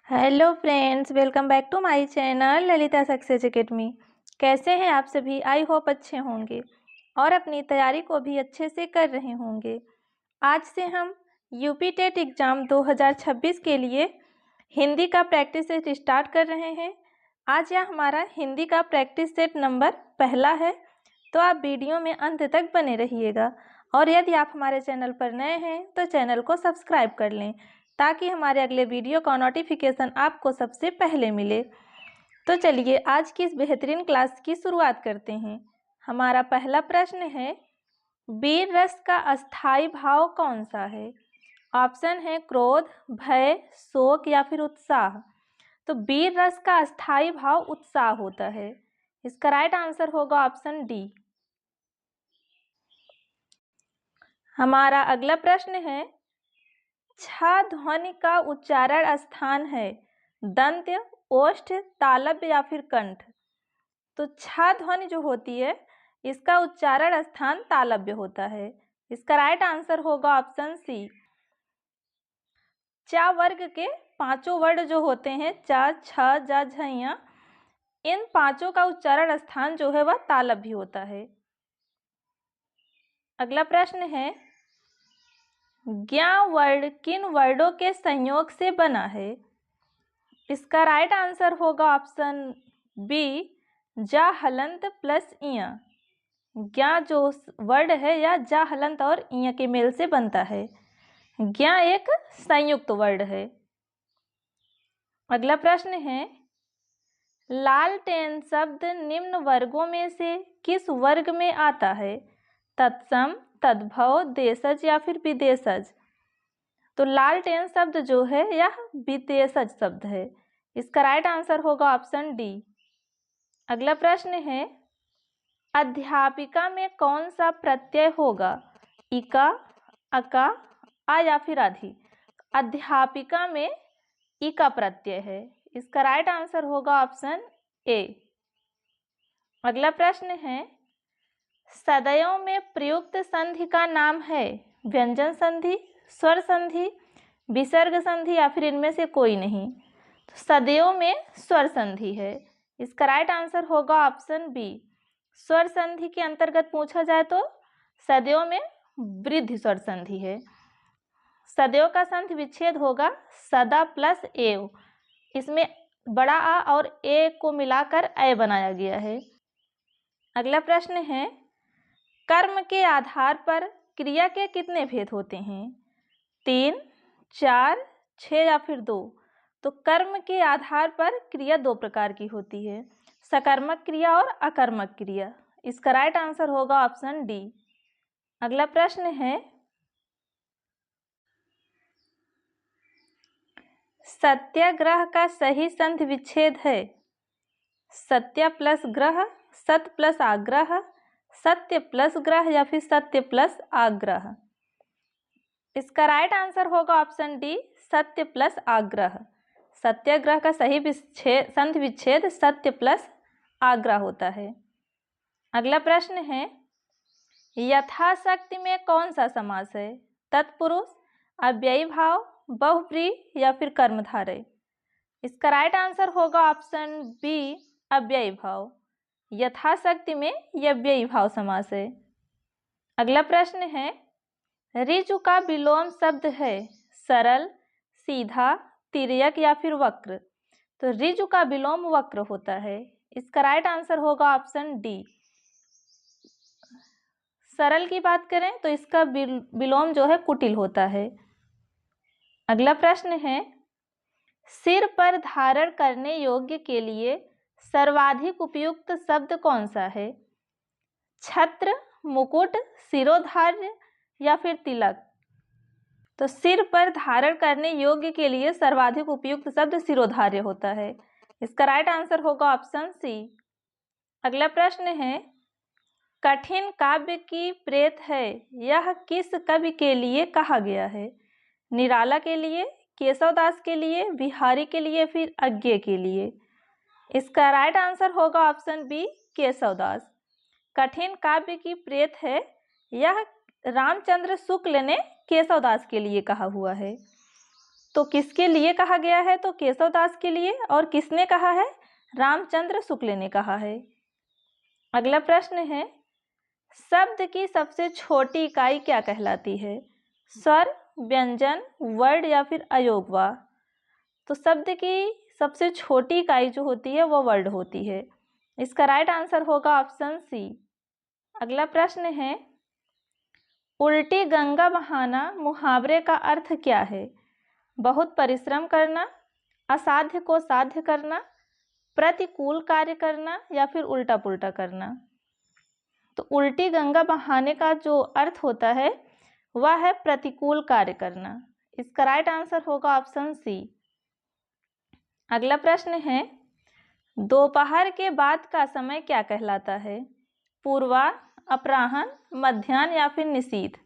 Hello friends, welcome back to my channel Lalita success academy. कैसे हैं आप सभी? आई होप अच्छे होंगे और अपनी तैयारी को भी अच्छे से कर रहे होंगे। आज से हम यूपी टेट एग्ज़ाम 2026 के लिए हिंदी का प्रैक्टिस सेट स्टार्ट कर रहे हैं। आज यह हमारा हिंदी का प्रैक्टिस सेट नंबर पहला है, तो आप वीडियो में अंत तक बने रहिएगा। और यदि आप हमारे चैनल पर नए हैं तो चैनल को सब्सक्राइब कर लें ताकि हमारे अगले वीडियो का नोटिफिकेशन आपको सबसे पहले मिले। तो चलिए आज की इस बेहतरीन क्लास की शुरुआत करते हैं। हमारा पहला प्रश्न है, वीर रस का अस्थाई भाव कौन सा है? ऑप्शन है क्रोध, भय, शोक या फिर उत्साह। तो वीर रस का अस्थाई भाव उत्साह होता है। इसका राइट आंसर होगा ऑप्शन डी। हमारा अगला प्रश्न है, छ ध्वनि का उच्चारण स्थान है दंत्य, ओष्ठ, तालव्य या फिर कंठ। तो छ ध्वनि जो होती है इसका उच्चारण स्थान तालव्य होता है। इसका राइट आंसर होगा ऑप्शन सी। च वर्ग के पांचों वर्ण जो होते हैं च, छ, ज, झ, ञ, इन पांचों का उच्चारण स्थान जो है वह तालव्य होता है। अगला प्रश्न है, ज्ञ वर्ण किन वर्णों के संयोग से बना है? इसका राइट आंसर होगा ऑप्शन बी, ज हलंत प्लस ञ। ज्ञ जो वर्ड है यह ज हलंत और ञ के मेल से बनता है। ज्ञ एक संयुक्त वर्ड है। अगला प्रश्न है, लालटेन शब्द निम्न वर्गों में से किस वर्ग में आता है? तत्सम, तद्भव, देशज या फिर विदेशज। तो लालटेन शब्द जो है यह विदेशज शब्द है। इसका राइट आंसर होगा ऑप्शन डी। अगला प्रश्न है, अध्यापिका में कौन सा प्रत्यय होगा? इका, अका, आ या फिर आधि। अध्यापिका में इका प्रत्यय है। इसका राइट आंसर होगा ऑप्शन ए। अगला प्रश्न है, सदयों में प्रयुक्त संधि का नाम है व्यंजन संधि, स्वर संधि, विसर्ग संधि या फिर इनमें से कोई नहीं। तो सदयों में स्वर संधि है। इसका राइट आंसर होगा ऑप्शन बी। स्वर संधि के अंतर्गत पूछा जाए तो सदयों में वृद्धि स्वर संधि है। सदयों का संधि विच्छेद होगा सदा प्लस एव। इसमें बड़ा आ और ए को मिलाकर ए बनाया गया है। अगला प्रश्न है, कर्म के आधार पर क्रिया के कितने भेद होते हैं? 3, 4, 6 या फिर 2। तो कर्म के आधार पर क्रिया दो प्रकार की होती है, सकर्मक क्रिया और अकर्मक क्रिया। इसका राइट आंसर होगा ऑप्शन डी। अगला प्रश्न है, सत्याग्रह का सही संधि विच्छेद है सत्य प्लस ग्रह, सत प्लस आग्रह, सत्य प्लस ग्रह या फिर सत्य प्लस आग्रह। इसका राइट आंसर होगा ऑप्शन डी, सत्य प्लस आग्रह। सत्याग्रह का सही संधि विच्छेद सत्य प्लस आग्रह होता है। अगला प्रश्न है, यथाशक्ति में कौन सा समास है? तत्पुरुष, अव्ययी भाव, बहुव्रीहि या फिर कर्मधारय। इसका राइट आंसर होगा ऑप्शन बी, अव्ययी भाव। यथाशक्ति में अव्ययी भाव समास है। अगला प्रश्न है, ऋजु का विलोम शब्द है सरल, सीधा, तिर्यक या फिर वक्र। तो ऋजु का विलोम वक्र होता है। इसका राइट आंसर होगा ऑप्शन डी। सरल की बात करें तो इसका विलोम जो है कुटिल होता है। अगला प्रश्न है, सिर पर धारण करने योग्य के लिए सर्वाधिक उपयुक्त शब्द कौन सा है? छत्र, मुकुट, शिरोधार्य या फिर तिलक। तो सिर पर धारण करने योग्य के लिए सर्वाधिक उपयुक्त शब्द शिरोधार्य होता है। इसका राइट आंसर होगा ऑप्शन सी। अगला प्रश्न है, कठिन काव्य की प्रेत है यह किस कवि के लिए कहा गया है? निराला के लिए, केशवदास के लिए, बिहारी के लिए, फिर अज्ञे के लिए। इसका राइट आंसर होगा ऑप्शन बी, केशवदास। कठिन काव्य की प्रेत है यह रामचंद्र शुक्ल ने केशवदास के लिए कहा हुआ है। तो किसके लिए कहा गया है? तो केशव दास के लिए। और किसने कहा है? रामचंद्र शुक्ल ने कहा है। अगला प्रश्न है, शब्द की सबसे छोटी इकाई क्या कहलाती है? स्वर, व्यंजन, वर्ण या फिर अयोगवा? तो शब्द की सबसे छोटी इकाई जो होती है वो वर्ड होती है। इसका राइट आंसर होगा ऑप्शन सी। अगला प्रश्न है, उल्टी गंगा बहाना मुहावरे का अर्थ क्या है? बहुत परिश्रम करना, असाध्य को साध्य करना, प्रतिकूल कार्य करना या फिर उल्टा पुल्टा करना? तो उल्टी गंगा बहाने का जो अर्थ होता है वह है प्रतिकूल कार्य करना। इसका राइट आंसर होगा ऑप्शन सी। अगला प्रश्न है, दोपहर के बाद का समय क्या कहलाता है? पूर्वा, अपराह्न, मध्याह्न या फिर निशीथ?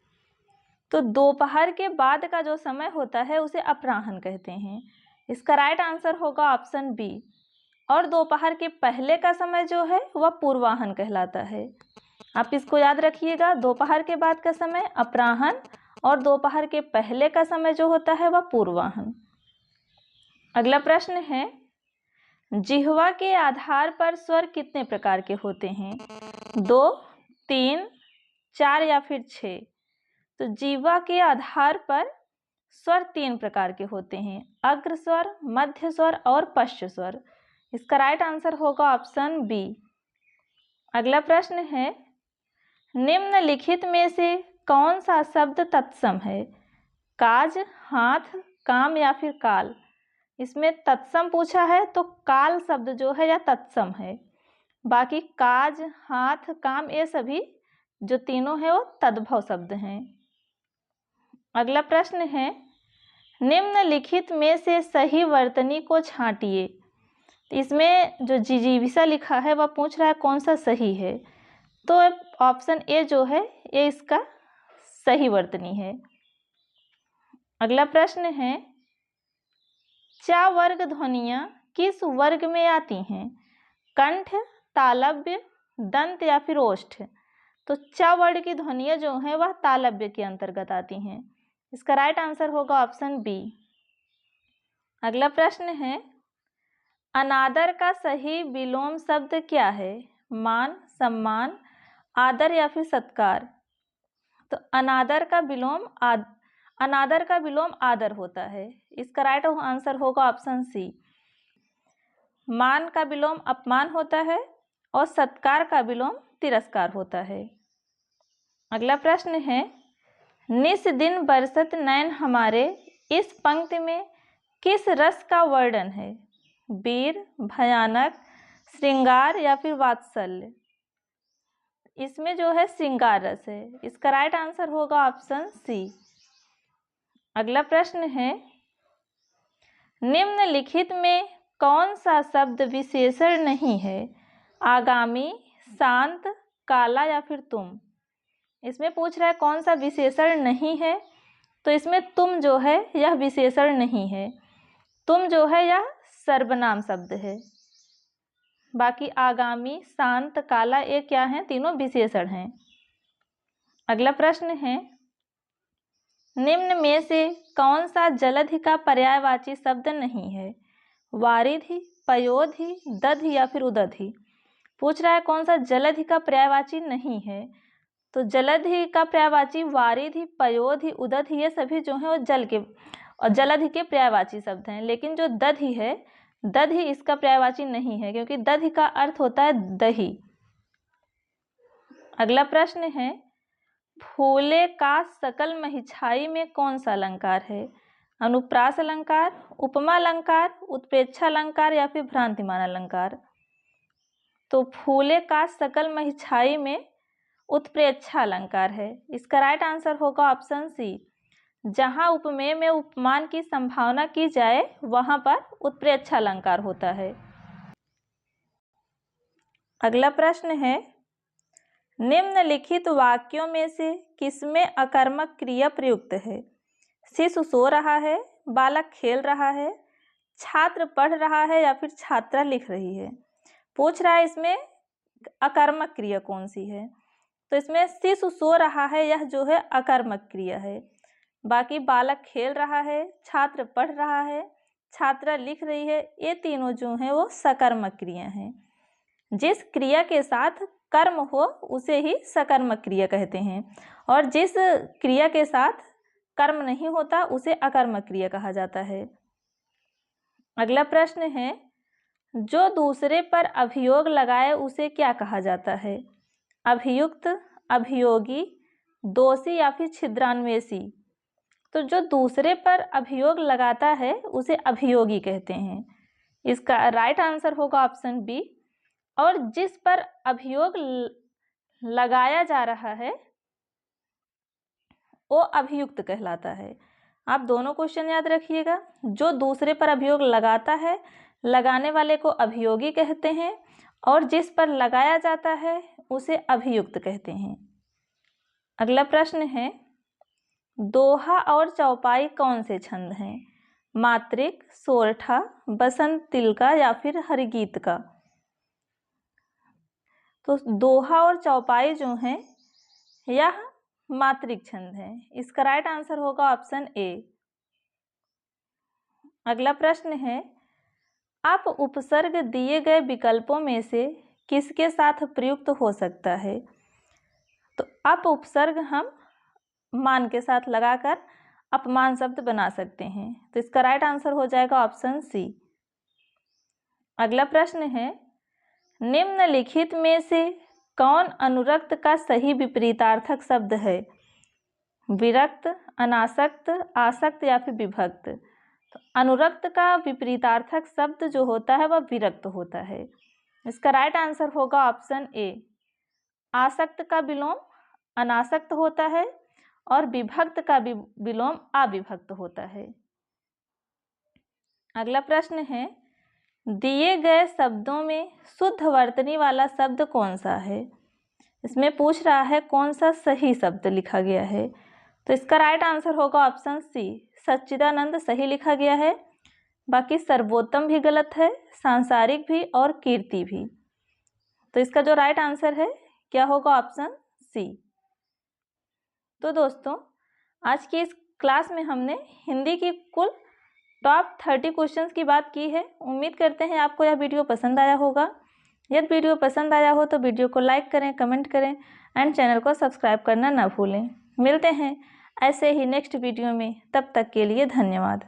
तो दोपहर के बाद का जो समय होता है उसे अपराह्न कहते हैं। इसका राइट आंसर होगा ऑप्शन बी। और दोपहर के पहले का समय जो है वह पूर्वाह्न कहलाता है। आप इसको याद रखिएगा, दोपहर के बाद का समय अपराह्न और दोपहर के पहले का समय जो होता है वह पूर्वाह्न। अगला प्रश्न है, जिह्वा के आधार पर स्वर कितने प्रकार के होते हैं? 2, 3, 4 या फिर 6? तो जिह्वा के आधार पर स्वर 3 प्रकार के होते हैं, अग्र स्वर, मध्य स्वर और पश्च स्वर। इसका राइट आंसर होगा ऑप्शन बी। अगला प्रश्न है, निम्नलिखित में से कौन सा शब्द तत्सम है? काज, हाथ, काम या फिर काल? इसमें तत्सम पूछा है तो काल शब्द जो है यह तत्सम है। बाकी काज, हाथ, काम ये सभी जो तीनों है वो तद्भव शब्द हैं। अगला प्रश्न है, निम्नलिखित में से सही वर्तनी को छांटिए। इसमें जो जिजीविषा लिखा है वह पूछ रहा है कौन सा सही है। तो ऑप्शन ए जो है ये इसका सही वर्तनी है। अगला प्रश्न है, चा वर्ग ध्वनियाँ किस वर्ग में आती हैं? कंठ, तालव्य, दंत या फिर ओष्ठ? तो चा वर्ग की ध्वनियाँ जो हैं वह तालव्य के अंतर्गत आती हैं। इसका राइट आंसर होगा ऑप्शन बी। अगला प्रश्न है, अनादर का सही विलोम शब्द क्या है? मान, सम्मान, आदर या फिर सत्कार? तो अनादर का विलोम आदर होता है। इसका राइट आंसर होगा ऑप्शन सी। मान का विलोम अपमान होता है और सत्कार का विलोम तिरस्कार होता है। अगला प्रश्न है, निस दिन बरसत नैन हमारे, इस पंक्ति में किस रस का वर्णन है? वीर, भयानक, श्रृंगार या फिर वात्सल्य? इसमें जो है श्रृंगार रस है। इसका राइट आंसर होगा ऑप्शन सी। अगला प्रश्न है, निम्नलिखित में कौन सा शब्द विशेषण नहीं है? आगामी, शांत, काला या फिर तुम? इसमें पूछ रहा है कौन सा विशेषण नहीं है। तो इसमें तुम जो है यह विशेषण नहीं है। तुम जो है यह सर्वनाम शब्द है। बाकी आगामी, शांत, काला ये क्या हैं? तीनों विशेषण हैं। अगला प्रश्न है, निम्न में से कौन सा जलधि का पर्यायवाची शब्द नहीं है? वारिधि, पयोधि, दधि या फिर उदधि? पूछ रहा है कौन सा जलधि का पर्यायवाची नहीं है। तो जलधि का पर्यायवाची वारिधि, पयोधि, उदधि ये सभी जो हैं वो जल के और जलधि के पर्यायवाची शब्द हैं। लेकिन जो दधि है, दधि इसका पर्यायवाची नहीं है क्योंकि दधि का अर्थ होता है दही। अगला प्रश्न है, फूले का सकल महिछाई में कौन सा अलंकार है? अनुप्रास अलंकार, उपमा अलंकार, उत्प्रेक्षा अलंकार या फिर भ्रांतिमान अलंकार? तो फूले का सकल महिछाई में उत्प्रेक्षा अलंकार है। इसका राइट आंसर होगा ऑप्शन सी। जहाँ उपमेय में उपमान की संभावना की जाए वहाँ पर उत्प्रेक्षा अलंकार होता है। अगला प्रश्न है, निम्नलिखित वाक्यों में से किसमें अकर्मक क्रिया प्रयुक्त है? शिशु सो रहा है, बालक खेल रहा है, छात्र पढ़ रहा है या फिर छात्रा लिख रही है? पूछ रहा है इसमें अकर्मक क्रिया कौन सी है। तो इसमें शिशु सो रहा है यह जो है अकर्मक क्रिया है। बाकी बालक खेल रहा है, छात्र पढ़ रहा है, छात्रा लिख रही है, ये तीनों जो हैं वो सकर्मक क्रिया हैं। जिस क्रिया के साथ कर्म हो उसे ही सकर्मक क्रिया कहते हैं, और जिस क्रिया के साथ कर्म नहीं होता उसे अकर्मक क्रिया कहा जाता है। अगला प्रश्न है, जो दूसरे पर अभियोग लगाए उसे क्या कहा जाता है? अभियुक्त, अभियोगी, दोषी या फिर छिद्रान्वेषी? तो जो दूसरे पर अभियोग लगाता है उसे अभियोगी कहते हैं। इसका राइट आंसर होगा ऑप्शन बी। और जिस पर अभियोग लगाया जा रहा है वो अभियुक्त कहलाता है। आप दोनों क्वेश्चन याद रखिएगा। जो दूसरे पर अभियोग लगाता है, लगाने वाले को अभियोगी कहते हैं, और जिस पर लगाया जाता है उसे अभियुक्त कहते हैं। अगला प्रश्न है, दोहा और चौपाई कौन से छंद हैं? मात्रिक, सोरठा, बसंत तिलका या फिर हरिगीत का? तो दोहा और चौपाई जो हैं यह मात्रिक छंद है। इसका राइट आंसर होगा ऑप्शन ए। अगला प्रश्न है, आप उपसर्ग दिए गए विकल्पों में से किसके साथ प्रयुक्त हो सकता है? तो आप उपसर्ग हम मान के साथ लगाकर अपमान शब्द बना सकते हैं, तो इसका राइट आंसर हो जाएगा ऑप्शन सी। अगला प्रश्न है, निम्नलिखित में से कौन अनुरक्त का सही विपरीतार्थक शब्द है? विरक्त, अनासक्त, आसक्त या फिर विभक्त? तो अनुरक्त का विपरीतार्थक शब्द जो होता है वह विरक्त होता है। इसका राइट आंसर होगा ऑप्शन ए। आसक्त का विलोम अनासक्त होता है और विभक्त का विलोम अविभक्त होता है। अगला प्रश्न है, दिए गए शब्दों में शुद्ध वर्तनी वाला शब्द कौन सा है? इसमें पूछ रहा है कौन सा सही शब्द लिखा गया है, तो इसका राइट आंसर होगा ऑप्शन सी। सच्चिदानंद सही लिखा गया है, बाकी सर्वोत्तम भी गलत है, सांसारिक भी और कीर्ति भी। तो इसका जो राइट आंसर है क्या होगा? Option C. तो दोस्तों, आज की इस क्लास में हमने हिंदी की कुल टॉप 30 क्वेश्चंस की बात की है। उम्मीद करते हैं आपको यह वीडियो पसंद आया होगा। यदि वीडियो पसंद आया हो तो वीडियो को लाइक करें, कमेंट करें एंड चैनल को सब्सक्राइब करना ना भूलें। मिलते हैं ऐसे ही नेक्स्ट वीडियो में, तब तक के लिए धन्यवाद।